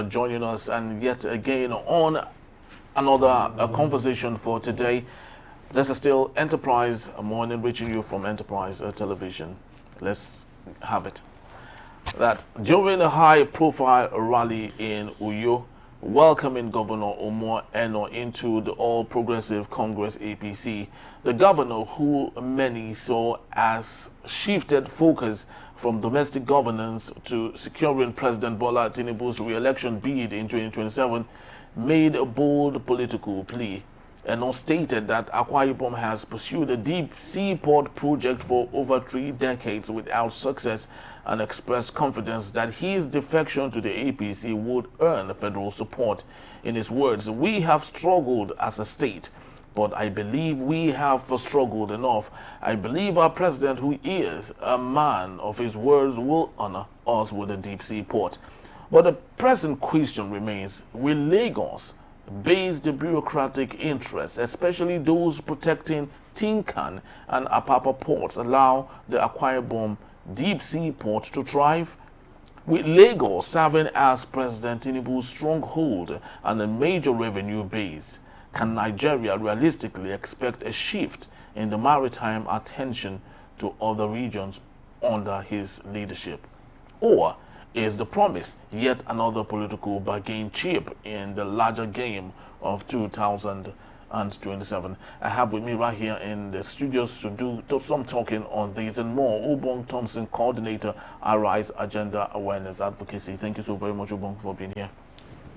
joining us and yet again on another conversation for today. This is still Enterprise Morning, reaching you from Enterprise Television. Let's have it. That during a high-profile rally in Uyo, welcoming Governor Umo Eno into the All Progressive Congress APC, the governor, who many saw as shifted focus from domestic governance to securing President Bola Tinubu'S re-election bid in 2027, made a bold political plea. Eno stated that Akwa Ibom has pursued a deep seaport project for over 3 decades without success, and expressed confidence that his defection to the APC would earn federal support. In his words, "We have struggled as a state, but I believe we have struggled enough. I believe our president, who is a man of his words, will honor us with a deep seaport." But the present question remains, will Lagos, based the bureaucratic interests, especially those protecting Tinkan and Apapa ports, allow the Akwa Ibom Deep Seaport to thrive? With Lagos serving as President Tinubu's stronghold and a major revenue base, can Nigeria realistically expect a shift in the maritime attention to other regions under his leadership? Or is the promise yet another political bargain chip in the larger game of 2027? I have with me right here in the studios to do some talking on these and more, Obong Thompson, Coordinator, Arise Agenda Awareness Advocacy. Thank you so very much, Obong, for being here.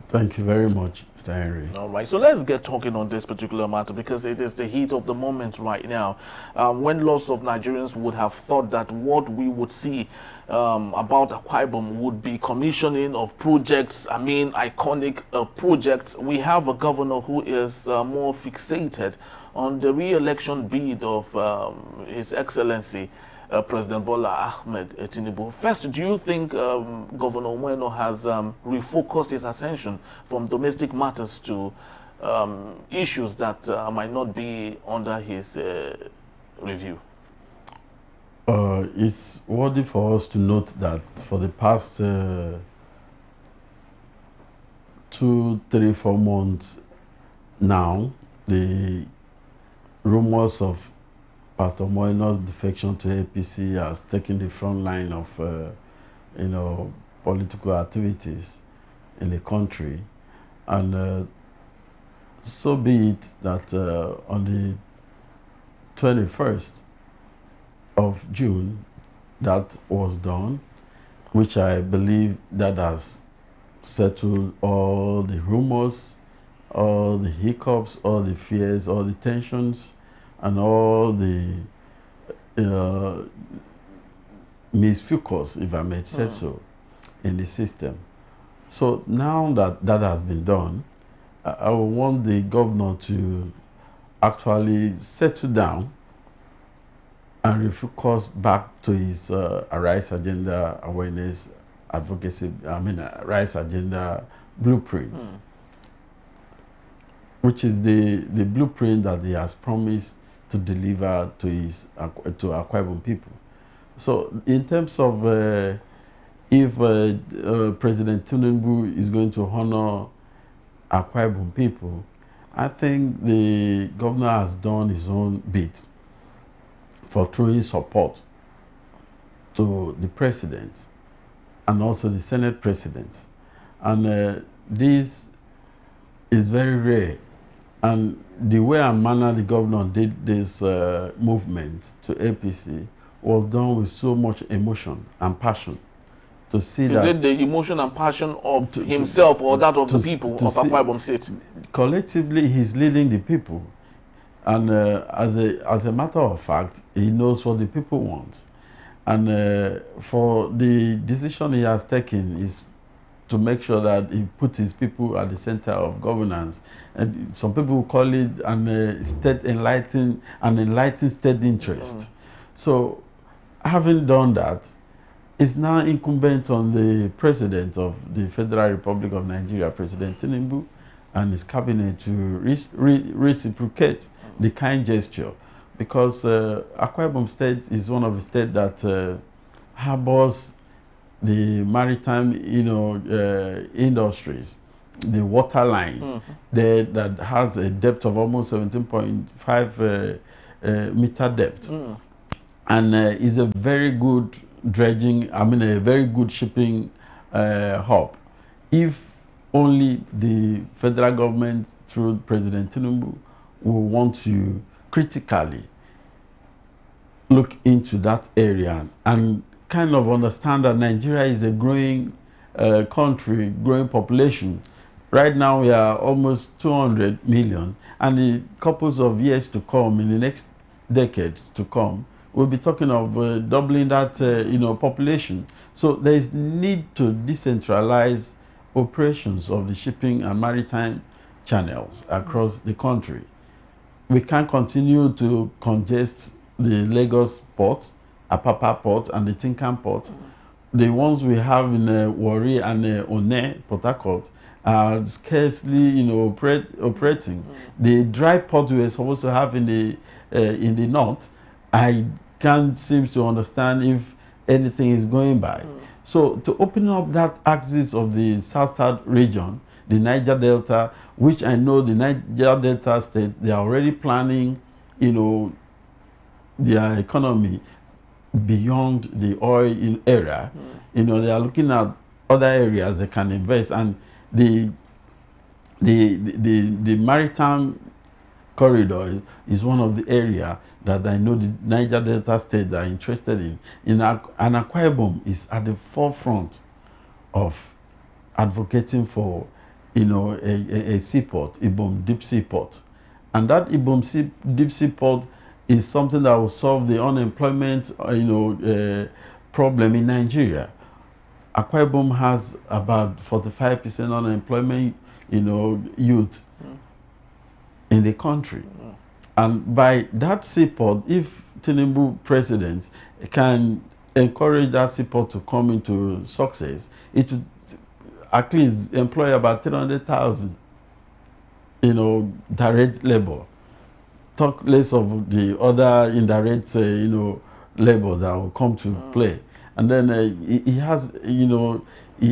Thank you very much, Mr. Henry. All right, so let's get talking on this particular matter, because it is the heat of the moment right now. When lots of Nigerians would have thought that what we would see about Akwa Ibom would be commissioning of projects, iconic projects, we have a governor who is more fixated on the re-election bid of His Excellency President Bola Ahmed Tinubu. First, do you think Governor Umo Eno has refocused his attention from domestic matters to issues that might not be under his review? It's worthy for us to note that for the past 2, 3, 4 months now, the rumors of Pastor Umo Eno's defection to APC has taken the front line of, political activities in the country, and so be it that on the 21st of June, that was done, which I believe that has settled all the rumors, all the hiccups, all the fears, all the tensions, and all the misfocus, if I may say so, in the system. So now that that has been done, I would want the governor to actually settle down and refocus back to his Arise Agenda Awareness Advocacy, Arise Agenda blueprint, which is the blueprint that he has promised to deliver to Akwa Ibom people. So in terms of if President Tinubu is going to honor Akwa Ibom people, I think the governor has done his own bit for throwing support to the president and also the Senate president. And this is very rare. And the way and manner the governor did this movement to APC was done with so much emotion and passion. To see is it the emotion and passion of himself or that of the people of Akwa Ibom State? Collectively, he's leading the people. And as a matter of fact, he knows what the people want. And for the decision he has taken is to make sure that he puts his people at the center of governance. And some people call it an enlightened state interest. So having done that, it's now incumbent on the President of the Federal Republic of Nigeria, President Tinubu, and his cabinet to reciprocate the kind gesture, because Akwa Ibom State is one of the states that harbors the maritime, industries, the water line there that has a depth of almost 17.5 meter depth, and is a very good dredging. I mean, a very good shipping hub. If only the federal government, through President Tinubu, will want to critically look into that area and kind of understand that Nigeria is a growing country, growing population. Right now we are almost 200 million, and in couples of years to come, in the next decades to come, we'll be talking of doubling that population. So there is need to decentralize operations of the shipping and maritime channels across the country. We can't continue to congest the Lagos port, Apapa port, and the Tinkan port. The ones we have in Warri and One, Port Harcourt, are scarcely operating. The dry port we were supposed to have in the north, I can't seem to understand if anything is going by. So to open up that axis of the south region, the Niger Delta, which I know the Niger Delta state, they are already planning, their economy beyond the oil area. They are looking at other areas they can invest, and the maritime corridor is one of the area that I know the Niger Delta state are interested in. And Akwa Ibom is at the forefront of advocating for, a seaport, Ibom Deep Seaport. And that Ibom Deep Seaport is something that will solve the unemployment, problem in Nigeria. Akwa Ibom has about 45% unemployment, youth in the country. And by that seaport, if Tinubu president can encourage that seaport to come into success, it would at least employ about 300,000, direct labor. Talk less of the other indirect, labors that will come to play. And then he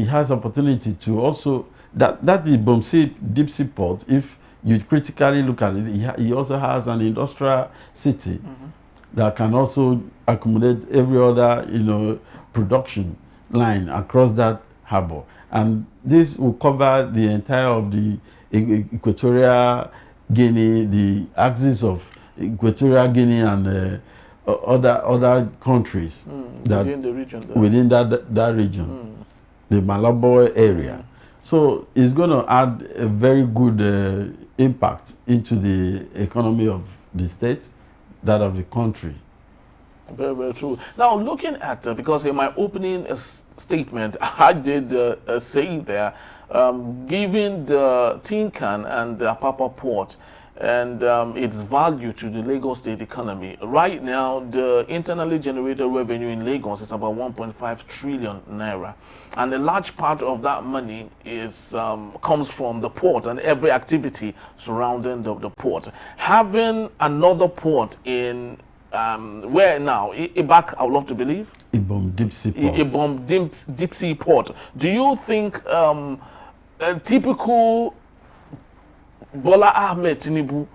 has opportunity to also, that Ibom Deep Seaport, if you critically look at it, he also has an industrial city that can also accommodate every other, production line across that harbor. And this will cover the entire of the Equatorial Guinea, the axis of Equatorial Guinea and other countries within the region. Within that region, the Malabo area. So it's going to add a very good impact into the economy of the state, that of the country. Very, very true. Now, looking at, because in my opening statement, I did say there, given the Tinkan and the Apapa port and its value to the Lagos state economy, right now the internally generated revenue in Lagos is about 1.5 trillion naira, and a large part of that money is comes from the port and every activity surrounding the port. Having another port in where now? Ibak, I would love to believe. Ibom Deep Seaport. Ibom Deep Seaport. Do you think a typical Bola Ahmed Tinubu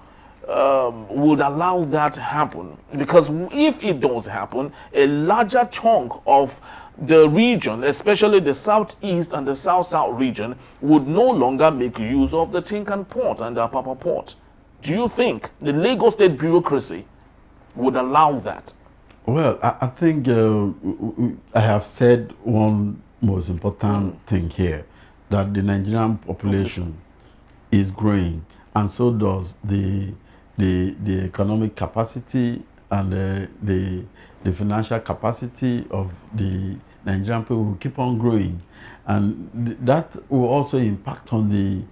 would allow that to happen? Because if it does happen, a larger chunk of the region, especially the southeast and the south-south region, would no longer make use of the Tinkan port and the Apapa port. Do you think the Lagos state bureaucracy would allow that? Well, I think I have said one most important thing here, that the Nigerian population is growing, and so does the economic capacity and the financial capacity of the Nigerian people will keep on growing, and that will also impact on the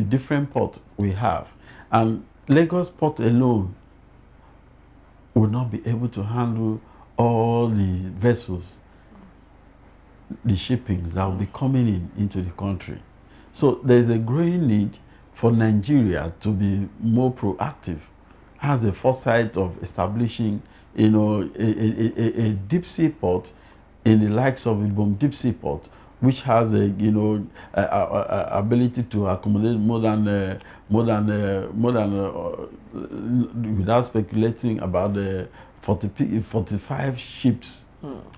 different ports we have. And Lagos port alone will not be able to handle all the vessels, the shippings that will be coming into the country. So there's a growing need for Nigeria to be more proactive, has the foresight of establishing, a deep sea port in the likes of Ibom Deep Seaport, which has a ability to accommodate without speculating about the 45 ships,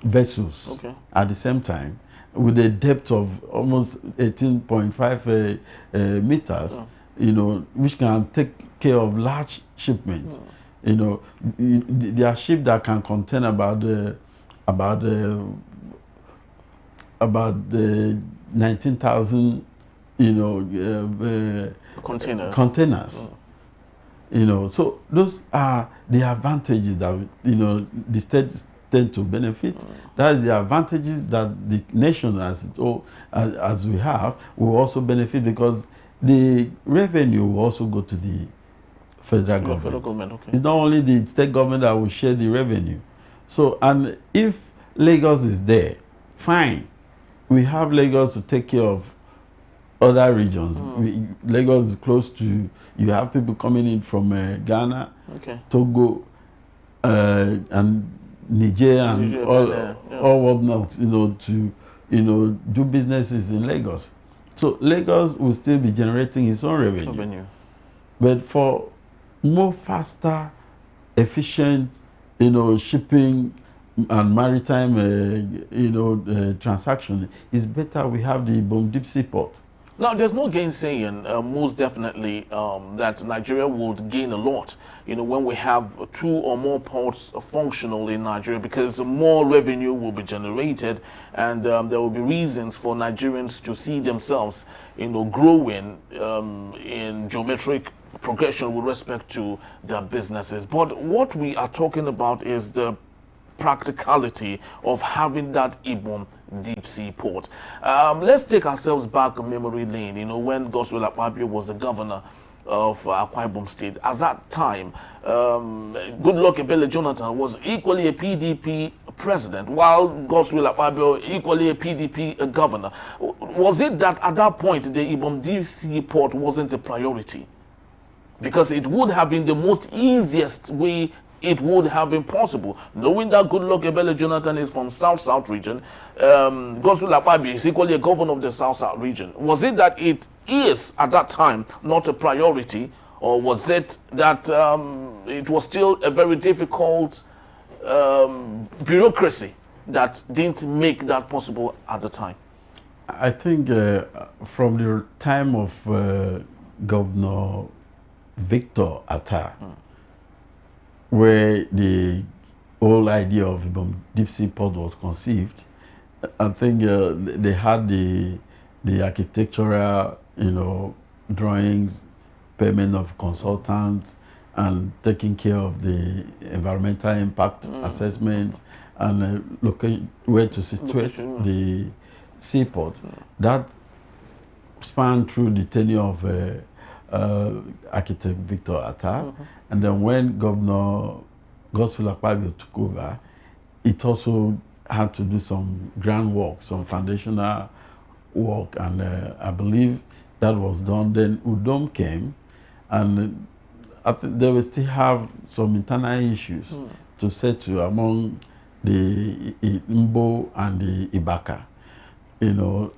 vessels at the same time, with a depth of almost 18.5 meters, which can take care of large shipments. There are ships that can contain about 19,000 containers. So those are the advantages that the states tend to benefit. That is the advantages that the nation as we have will also benefit, because the revenue will also go to the federal government. It's not only the state government that will share the revenue. So, and if Lagos is there, fine. We have Lagos to take care of other regions. Lagos is close to, you have people coming in from Ghana, Togo, and Niger, and all whatnot, to do businesses in Lagos. So Lagos will still be generating its own revenue. But for more faster, efficient, shipping and maritime, transaction, it's better we have the Ibom Deep Seaport. Now, there's no gainsaying, most definitely, that Nigeria would gain a lot, when we have 2 or more ports functional in Nigeria, because more revenue will be generated, and there will be reasons for Nigerians to see themselves, growing in geometric progression with respect to their businesses. But what we are talking about is the practicality of having that Ibom Deep Seaport. Let's take ourselves back memory lane, when Godswill Akpabio was the governor of Akwa Ibom State. At that time, Goodluck Ebele Jonathan was equally a PDP president, while Godswill Akpabio equally a PDP governor. Was it that at that point the Ibom Deep Seaport wasn't a priority? Because it would have been the most easiest way it would have been possible, knowing that Goodluck Ebele Jonathan is from South region. Godswill Akpabio is equally a governor of the South region. Was it that it is at that time not a priority, or was it that it was still a very difficult bureaucracy that didn't make that possible at the time? I think from the time of Governor Victor Atta, where the whole idea of Ibom Deep Seaport was conceived, I think they had the architectural, drawings, payment of consultants, and taking care of the environmental impact assessment, and where to situate the seaport. That spanned through the tenure of architect Victor Atta, and then when Governor Godswill Akpabio took over, it also had to do some groundwork, some foundational work, and I believe that was done. Then Udom came, and I think they will still have some internal issues to settle among the Mbo and the Ibaka.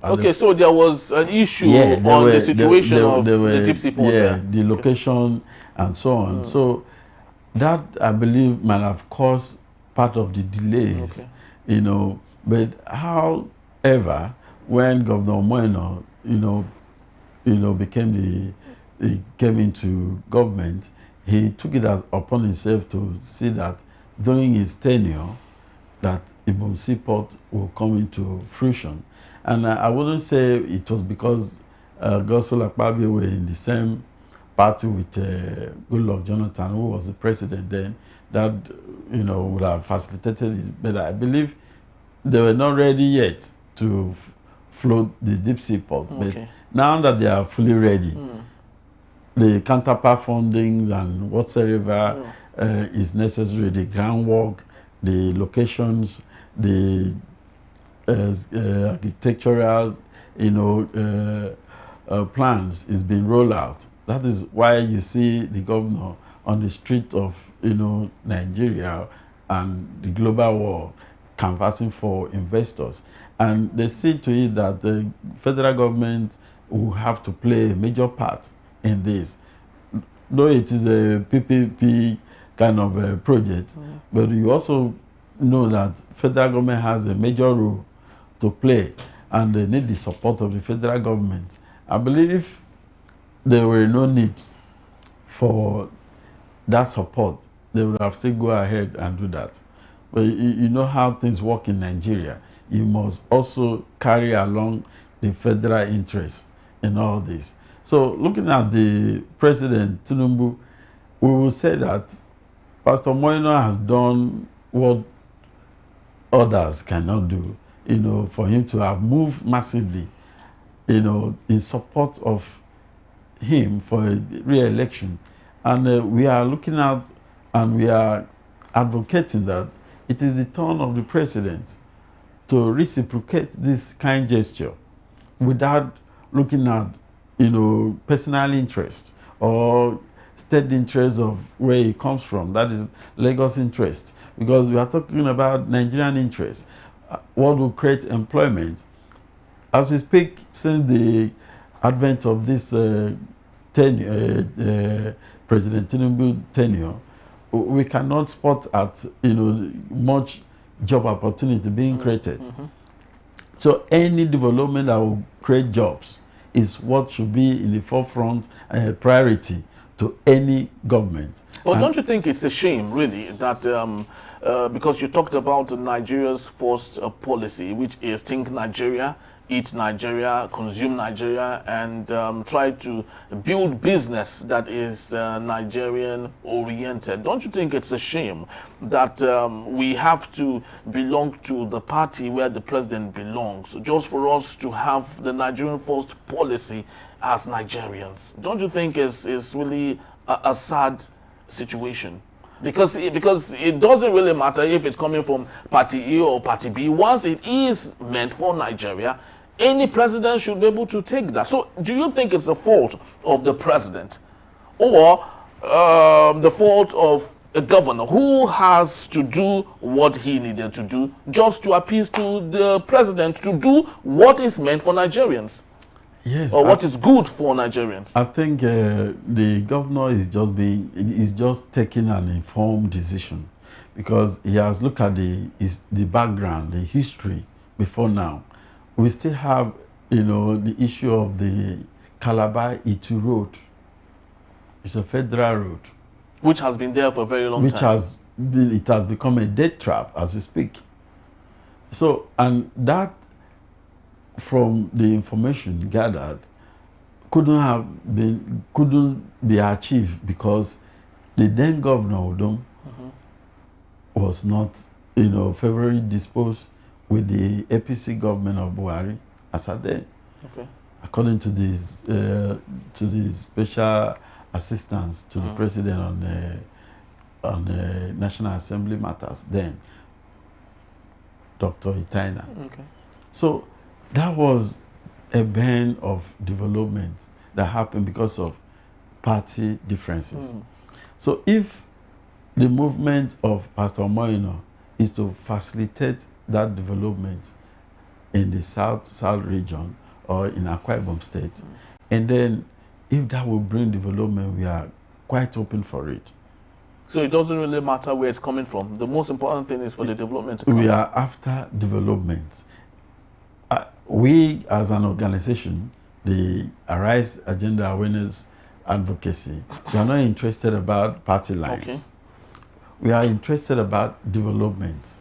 Okay, so there was an issue on the situation of the Deep Seaport. The location and so on. So that, I believe, might have caused part of the delays. But however, when Governor Umo Eno, he came into government, he took it upon himself to see that during his tenure, that Ibom Seaport will come into fruition. And I wouldn't say it was because Godswill Akpabio were in the same party with Goodluck Jonathan, who was the president then, that would have facilitated it. But I believe they were not ready yet to float the Deep Seaport. But now that they are fully ready, the counterpart fundings and whatsoever is necessary, the groundwork, the locations, the architectural, plans is being rolled out. That is why you see the governor on the street of, Nigeria and the global world canvassing for investors. And they see to it that the federal government will have to play a major part in this. Though it is a PPP kind of a project, but you also know that federal government has a major role to play, and they need the support of the federal government. I believe if there were no need for that support, they would have still go ahead and do that. But you know how things work in Nigeria. You must also carry along the federal interest in all this. So looking at the President Tinubu, we will say that Pastor Umo Eno has done what others cannot do, for him to have moved massively, in support of him for a re-election. And we are looking at and we are advocating that it is the turn of the president to reciprocate this kind gesture without looking at, personal interest or state interest of where he comes from. That is Lagos interest. Because we are talking about Nigerian interest. What will create employment? As we speak, since the advent of this President Tinubu tenure, we cannot spot at much job opportunity being created. So any development that will create jobs is what should be in the forefront priority to any government. But don't you think it's a shame, really, that because you talked about Nigeria's first policy, which is think Nigeria, eat Nigeria, consume Nigeria, and try to build business that is Nigerian oriented. Don't you think it's a shame that we have to belong to the party where the president belongs just for us to have the Nigerian first policy as Nigerians? Don't you think it's really a sad situation? Because it doesn't really matter if it's coming from party A or party B. Once it is meant for Nigeria, any president should be able to take that. So do you think it's the fault of the president or the fault of a governor who has to do what he needed to do just to appease to the president to do what is meant for Nigerians? Yes. Or what is good for Nigerians? I think the governor is just taking an informed decision because he has looked at the background, the history before now. We still have, the issue of the Calabar-Itu road. It's a federal road. Which has been there for a very long time. It has become a death trap as we speak. So, and that, from the information gathered, couldn't be achieved because the then governor Udom was not, favorably disposed with the APC government of Buhari as at then. Okay. According to the special assistance to the president on the National Assembly matters then, Dr. Itaina. Okay. So that was a band of development that happened because of party differences. So if the movement of Pastor Umo Eno is to facilitate that development in the south region or in Akwa Ibom state, and then if that will bring development, we are quite open for it. So it doesn't really matter where it's coming from. The most important thing is for the development to come. We are after development. We as an organization, the Arise Agenda Awareness Advocacy, we are not interested about party lines. Okay. We are interested about development.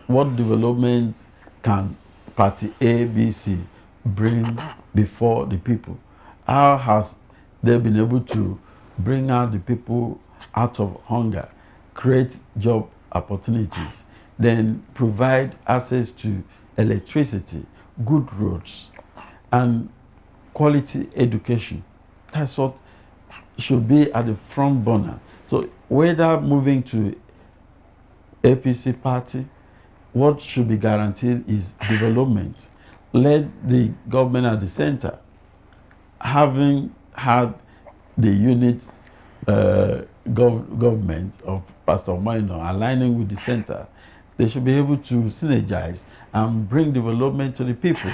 What development can party A, B, C bring before the people? How has they been able to bring out the people out of hunger, create job opportunities, then provide access to electricity, good roads, and quality education? That's what should be at the front burner. So whether moving to APC party, what should be guaranteed is development. Let the government at the center, having had the unit government of Pastor Umo Eno aligning with the center, they should be able to synergize and bring development to the people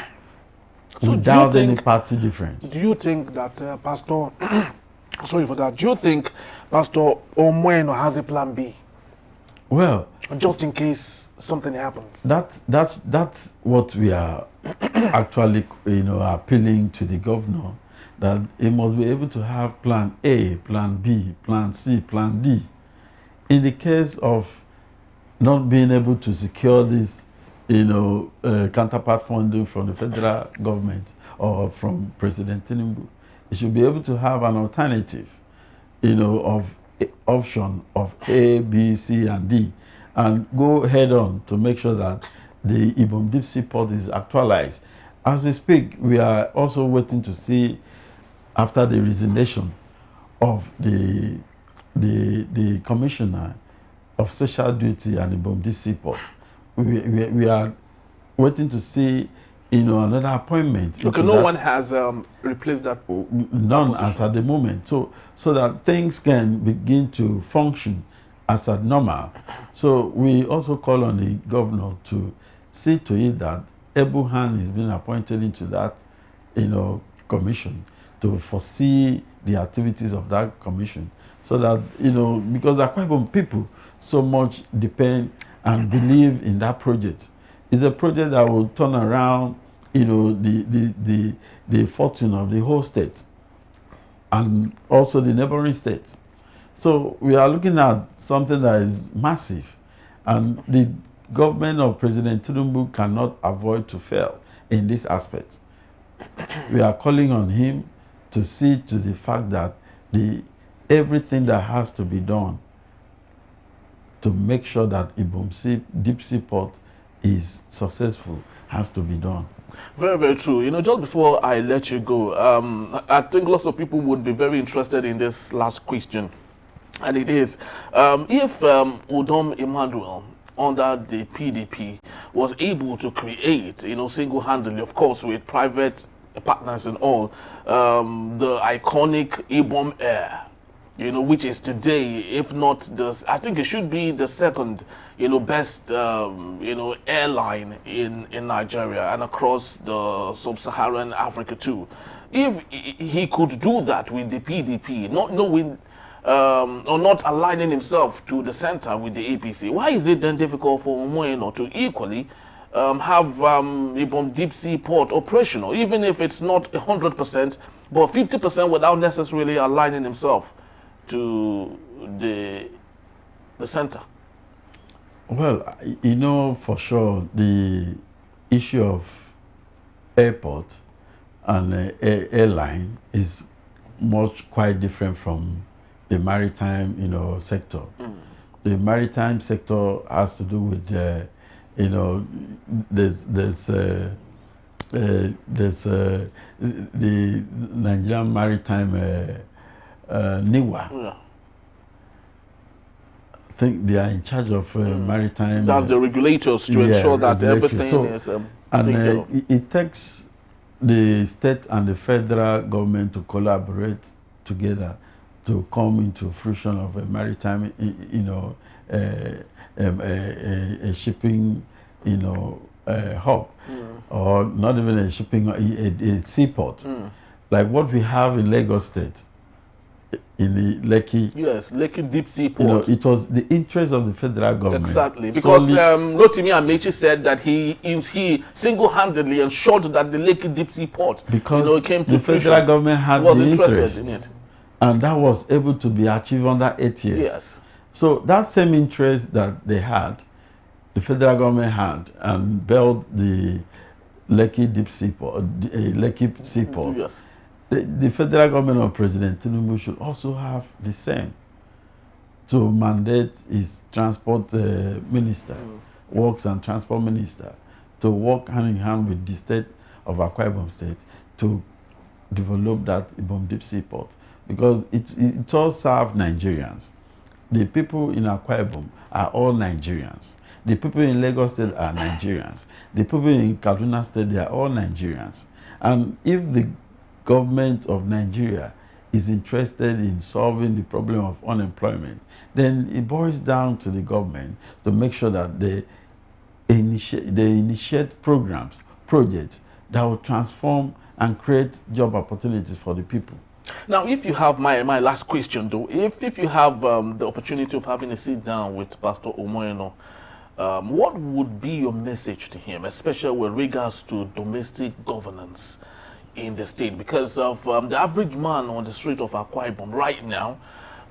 without any party difference. Do you think that Pastor, sorry for that, do you think Pastor Umo Eno has a plan B? Well, just in case something happens. That's what we are actually, appealing to the governor, that he must be able to have plan A, plan B, plan C, plan D. In the case of not being able to secure this, counterpart funding from the federal government or from President Tinubu, he should be able to have an alternative, of option of A, B, C, and D, and go head on to make sure that the Ibom Deep Seaport is actualized. As we speak, we are also waiting to see, after the resignation of the commissioner of special duty and Ibom Deep Seaport, we are waiting to see, another appointment. Okay, no one has replaced that. None as at the moment. So that things can begin to function as at normal. So we also call on the governor to see to it that able hand is being appointed into that, commission, to foresee the activities of that commission, so that, because the Akwa Ibom people so much depend and believe in that project. It's a project that will turn around, the fortune of the whole state and also the neighboring states. So we are looking at something that is massive, and the government of President Tinubu cannot avoid to fail in this aspect. We are calling on him to see to the fact that everything that has to be done to make sure that Ibom Deep Seaport is successful has to be done. Very, very true. Just before I let you go, I think lots of people would be very interested in this last question. And it is, if Udom Emmanuel, under the PDP, was able to create, single-handedly, of course, with private partners and all, the iconic Ibom Air, which is today, if not I think it should be the second, best, airline in Nigeria and across the sub-Saharan Africa too. If he could do that with the PDP, not knowing or not aligning himself to the center with the APC, why is it then difficult for Umo Eno to equally have Ibom Deep Seaport operational, even if it's not 100%, but 50% without necessarily aligning himself to the center? Well, for sure the issue of airport and airline is quite different from the maritime, sector. The maritime sector has to do with, there's the Nigerian Maritime NIWA. Yeah. I think they are in charge of maritime. That's the regulators to ensure that everything is and it takes the state and the federal government to collaborate together to come into fruition of a maritime, a shipping, hub, or not even a shipping, a seaport, like what we have in Lagos State, in the Lekki. Yes, Lekki Deep Seaport. It was the interest of the federal government. Exactly, because Rotimi Amechi said that he single-handedly ensured that the Lekki Deep Seaport, because came to the federal government had was the interested interest in it. And that was able to be achieved under 8 years. Yes. So that same interest that they had, the federal government had, and built the Lekki Deep Seaport, Lekki Seaport. Yes. The federal government of President Tinubu should also have the same, to mandate his transport minister, works and transport minister, to work hand in hand with the state of Akwa Ibom State to develop that Ibom Deep Seaport, because it all serves Nigerians. The people in Akwa Ibom are all Nigerians. The people in Lagos State are Nigerians. The people in Kaduna State, they are all Nigerians. And if the government of Nigeria is interested in solving the problem of unemployment, then it boils down to the government to make sure that they they initiate programs, projects that will transform and create job opportunities for the people. Now, if you have my last question though, if you have the opportunity of having a sit down with Pastor Umo Eno, what would be your message to him, especially with regards to domestic governance in the state? Because of the average man on the street of Akwa Ibom right now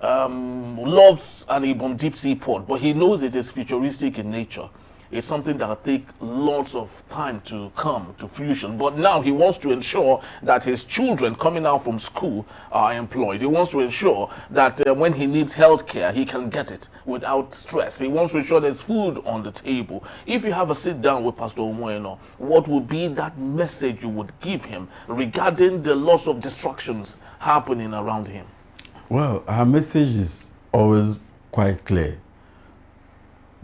loves an Ibom Deep Seaport, but he knows it is futuristic in nature. It's something that will take lots of time to come to fruition. But now he wants to ensure that his children coming out from school are employed. He wants to ensure that when he needs health care, he can get it without stress. He wants to ensure there's food on the table. If you have a sit down with Pastor Umo Eno, what would be that message you would give him regarding the loss of distractions happening around him? Well, our message is always quite clear.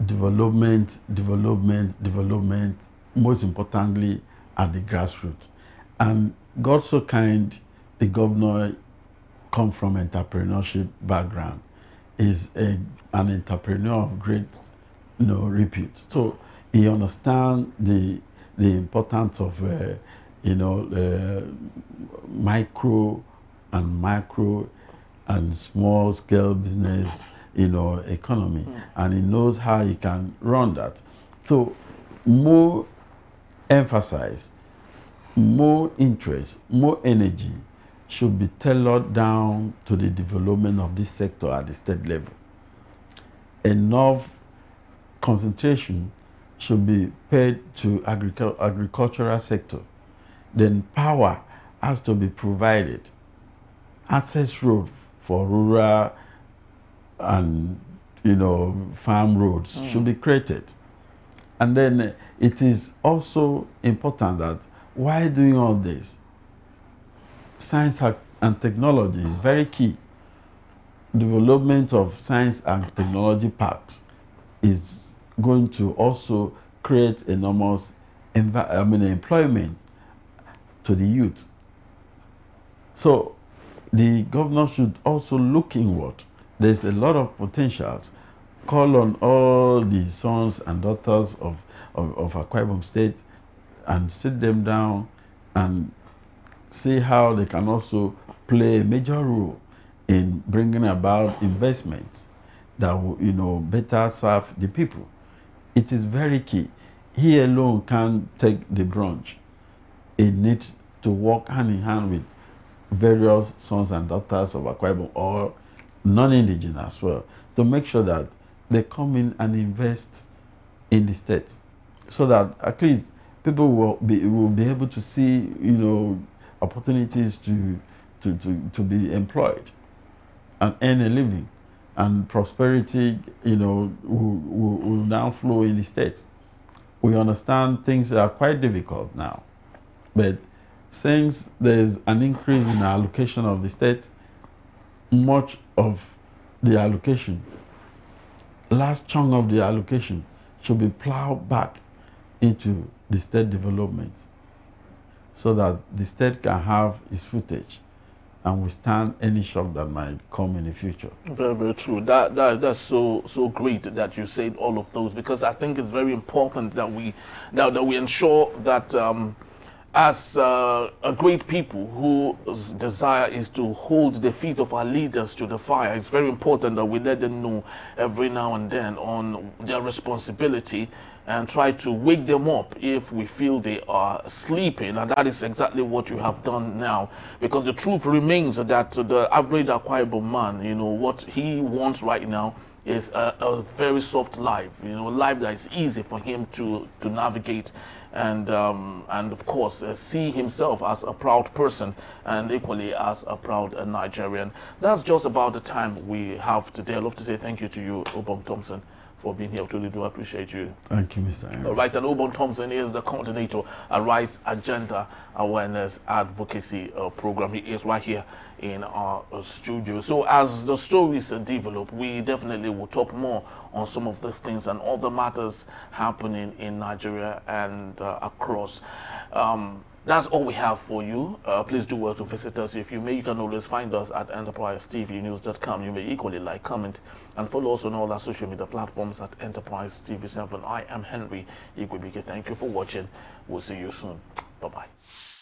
Development, development, development, most importantly at the grassroots. And God so kind, the governor come from entrepreneurship background, is an entrepreneur of great repute. So he understands the importance of micro and macro and small scale business economy, and he knows how he can run that. So more emphasis, more interest, more energy should be tailored down to the development of this sector at the state level. Enough concentration should be paid to agricultural sector. Then power has to be provided. Access road for rural and farm roads should be created. And then it is also important that while doing all this, science and technology is very key. Development of science and technology parks is going to also create enormous employment to the youth. So the governor should also look inward. There's a lot of potentials. Call on all the sons and daughters of Akwa Ibom State and sit them down and see how they can also play a major role in bringing about investments that will, better serve the people. It is very key. He alone can't take the brunt. It needs to work hand in hand with various sons and daughters of Akwa Ibom or non-indigenous as well, to make sure that they come in and invest in the state, so that at least people will be able to see opportunities to be employed and earn a living, and prosperity will now flow in the state. We understand things are quite difficult now, but since there's an increase in the allocation of the state, much of the allocation, last chunk of the allocation, should be plowed back into the state development, so that the state can have its footage and withstand any shock that might come in the future. Very, very true. That's so great that you said all of those, because I think it's very important that we ensure that as a great people whose desire is to hold the feet of our leaders to the fire, it's very important that we let them know every now and then on their responsibility and try to wake them up if we feel they are sleeping. And that is exactly what you have done now, because the truth remains that the average Akwa Ibom man, what he wants right now is a very soft life, a life that is easy for him to navigate, and of course see himself as a proud person and equally as a proud Nigerian. That's just about the time we have today. I'd love to say thank you to you, Obong Thompson, for being here. Truly do appreciate you. Thank you, Mr. Aaron. All right, and Obong Thompson is the coordinator at Rights Agenda Awareness Advocacy Program. He is right here in our studio. So as the stories develop, we definitely will talk more on some of these things and all the matters happening in Nigeria and across. That's all we have for you. Please do well to visit us. If you may, you can always find us at enterprisetvnews.com. You may equally like, comment, and follow us on all our social media platforms at Enterprise TV7. I am Henry Igwebike. Thank you for watching. We'll see you soon. Bye-bye.